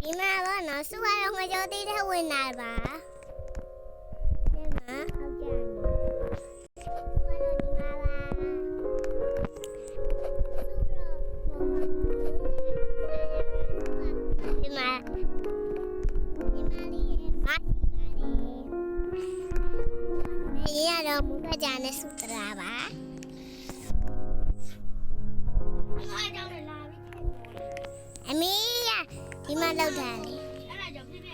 ဒီမှာတော့နော်စုရတော့ငကြောသေးတဲ့ဝင်လာပါဒီမှာဟုတ်ကြတယ်စုရတော့ဒီမှာပါဒီမှာလေးရဲ့မရှိပါနဲ့ရတော့မူကကြနဲ့စုတရာပါအမေရဒီမှာလောက်တာလေအဲ့ဒါကြောင့်ပြပြ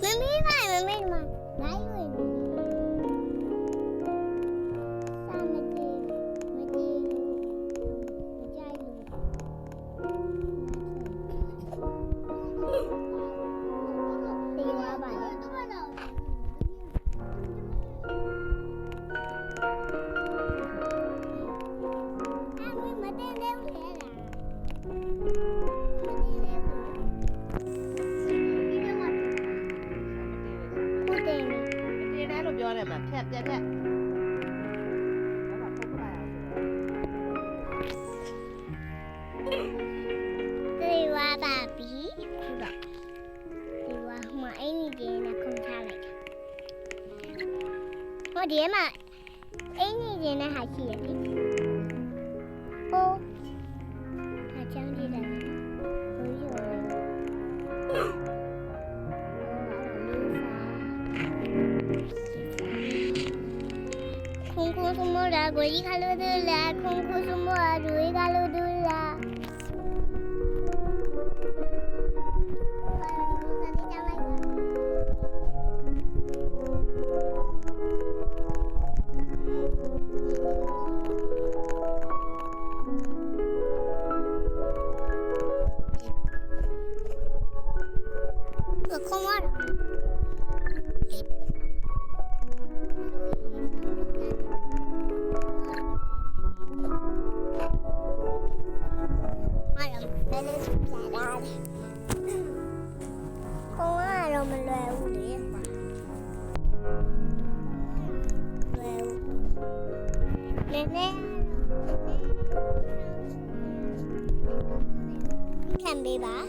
မမေမလိုက်ဝင်နေစာမကြည့်မကြည့်မကြိုက်လို့ဒီမှာပါလေပြောတယ်မှာဖြတ်ပြတ်ဖြတ်ဘာမှပုတ်ပလိုက်အောင်ဒီဝါပါပြီခုတော့ဒီဝါမှာအင်းကြီးနဲ့ခုန်ချလိုက်ဟောဒီမှာအင်းကြီးနဲ့ဟာရှိရတယ်ဟိုအချမ်းကြီးတယ်ဘိုးရောKumura goi kalu dula kumku semua dui kalu dula Kumura Can be back.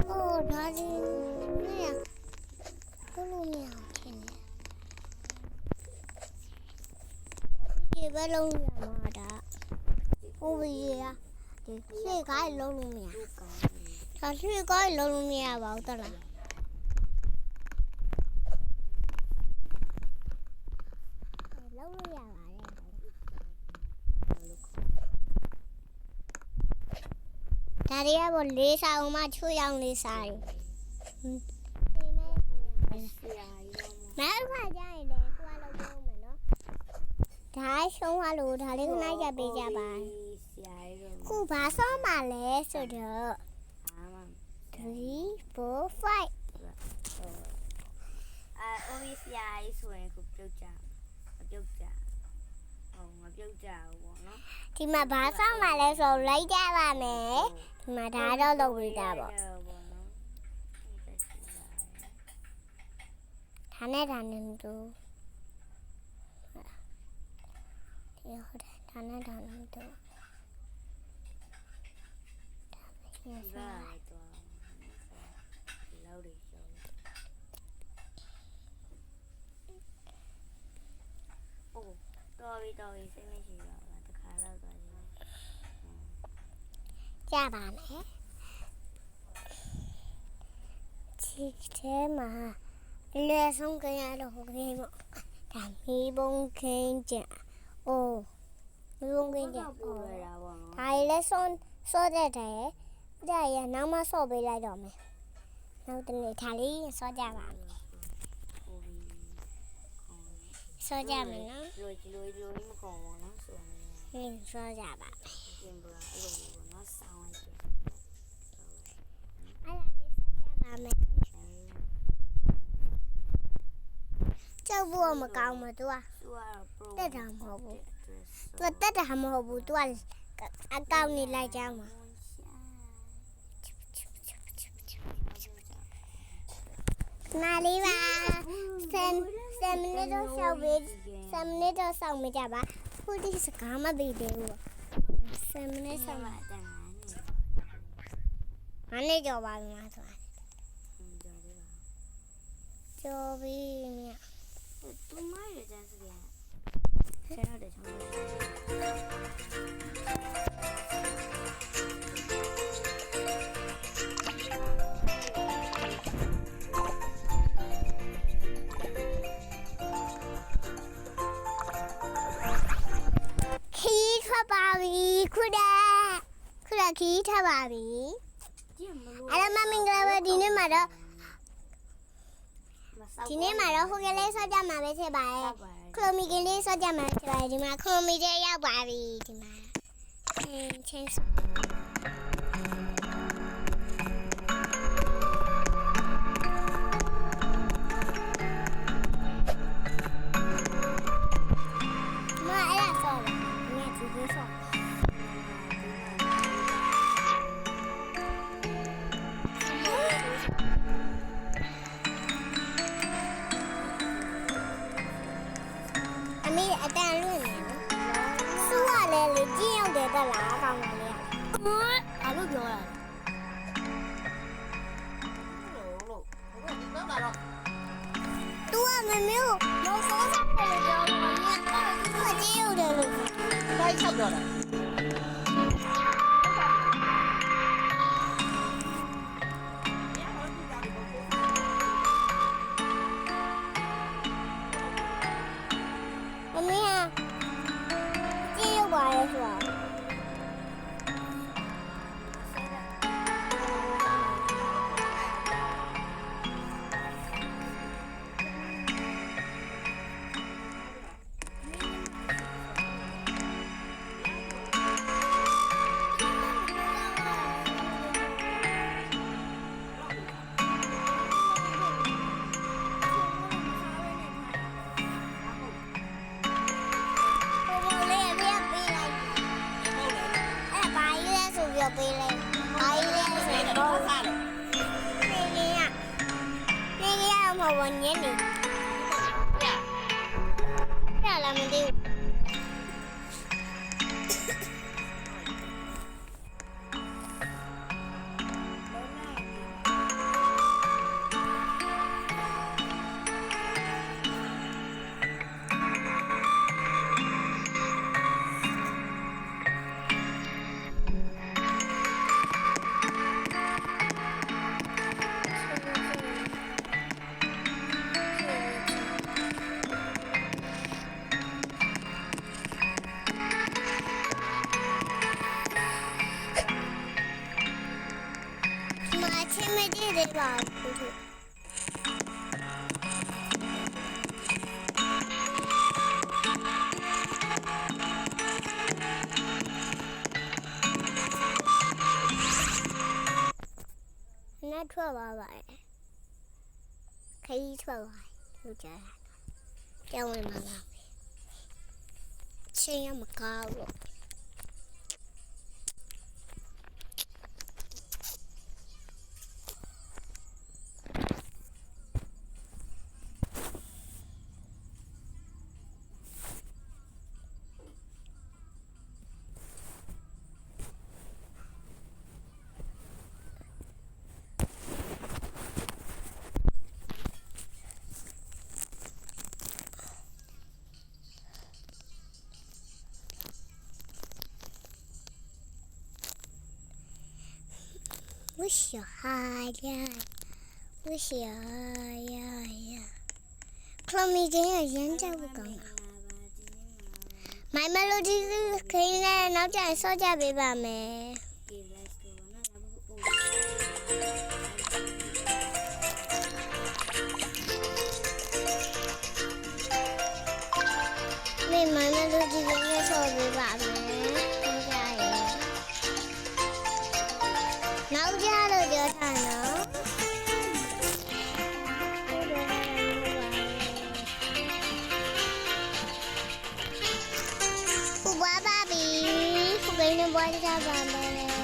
Oh, daddy, yeah. Hello, meow. Cái bé lông nhà mà đã. Ô bây giờ thì cái cái lông mèo. Sao cái lông mèo bảo ta là. Lông mèo lại. Daddy ya boleh sao mà chui yang đi sai. Mẹ phải chạy để qua lâu lâu mà nó. Thái sống hoa lù thái lên nay giờ bây giờ bà. Khu phá số mà lẽ rồi được. 3, 4, 5. Always yeah, is when you build down. Oh, build down, no? Thì mà phá số mà lẽ rồi lấy ra bà mẹ. Thì mà thái đó đâu bị ra bỏ. Thái này là nên tu. Thì thái này là nên tu. Tôi sẽ mấy chị bảo là tôi khá lâu rồi. Cha bà mẹ. Chỉ thế mà lê xong cái nhà đồ ghê mà cảm hi bông khen chả ô bông khen chả ô thầy lê xong số thế thế đây là nó mà số bị lại rồi mẹ နောက်တနေ့ဒါလေးစောကြပါမယ်စောကြမယ်နော် လိုမကောင်းဘူးနော်ဆိုနေ ဟင်းစောကြပါမယ် ပြင်ပလာအဲ့လိုပေါ့နော်ဆောင်းလိုက်တယ် အဲ့ဒါလေးစောကြပါမယ်ကျောက်ဘူးမကောင်းမသူက သူကတော့ တက်တာမဟုတ်ဘူးသူတက်တာမဟုတ်ဘူးသူကအကောင့်နေလိုက်ကြမှာနားလေးပါ7 မိနစ်တော့ဆောက်ပြီး7 မိနစ်တော့ဆောက်မကြပါခုဒီစကားမသိသေးဘူး7 မိနစ်ဆောက် မှာတန် ငါနဲ့ကြော်ပါပြီမှာဆိုတာကြော်ပြီးမြတ် သူမရတဲ့စကားဆရာတို့ချောင်းခီးထွက်ပါပြီခုနခီးထွက်ပါပြီ ကြည့်မလို့ အဲ့ဒါမမင်္ဂလာပါဒီနေ့မှာတော့ဟိုကလေးစောကြမှာပဲဖြစ်ပါရဲ့ခလိုမီကလေးစောကြမှာဖြစ်ပါရဲ့ဒီမှာခလိုမီတဲ့ရောက်ပါပြီဒီမှာချင်းမအဲ့ဒါဆောပါမြတ်ကြီးဆောအမေအတန်လွင့်နေနော်စူးရလဲလေကြည့်ရောက်တယ်တက်လားကောင်းပါလေဘာလို့ပြောရလဲ လို့ဘုရားဒီတော့လာတော့ तू ကမမေကိုမောဆောစားတယ်ပြောတော့မင်းကကြည့်ရောက်တယ်လို့ ဘာချက်တော့လဲ မမေကကြည့်ရောက်ပါရဲ့ဆိုတာပေးလိုက်အားရလဲဆိုတော့ စားတယ် နေရမဟုတ်ဘူးညနေရလာမသိဘူးမကြည့်သေးပါဘူးနဲ့ထွက်ပါပါခရီးထွက်ပါလို့ကြားတာကျောင်းဝင်မှာပါချင်းရမကောက်လို့Wish your hide, yeah. Wish your yeah. Chloe, dear, young Jago. My melody clean and not just so jabby by me. သွားကြပါမယ်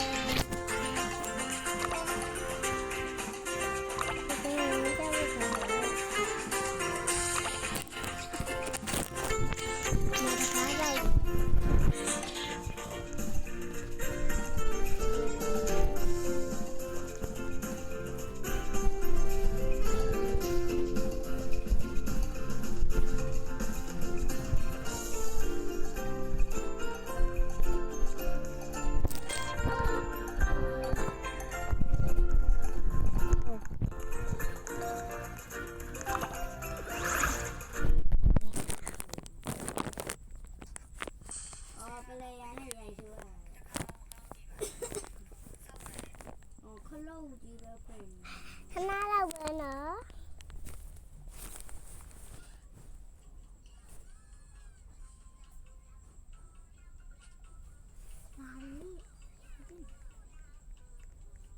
အော်ပလေယာနဲ့ရိုက်ဆိုးတာအော်ခလုံးကြီးပဲဖွင့် ခဏလောက်ပဲနော်ဘာလဲ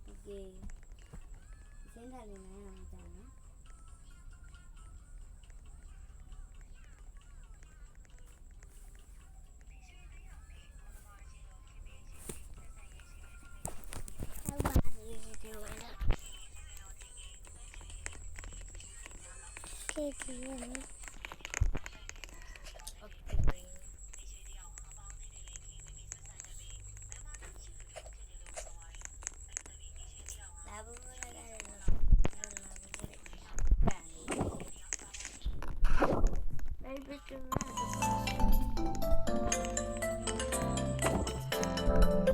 โอเคစင်းတယ်လည်းနိုင်အောင်ကြာနော် ဟုတ်ပါပြီဒီမှာတော့ခေတီရနော် လာဘူးလာလာလာMaybe tonight.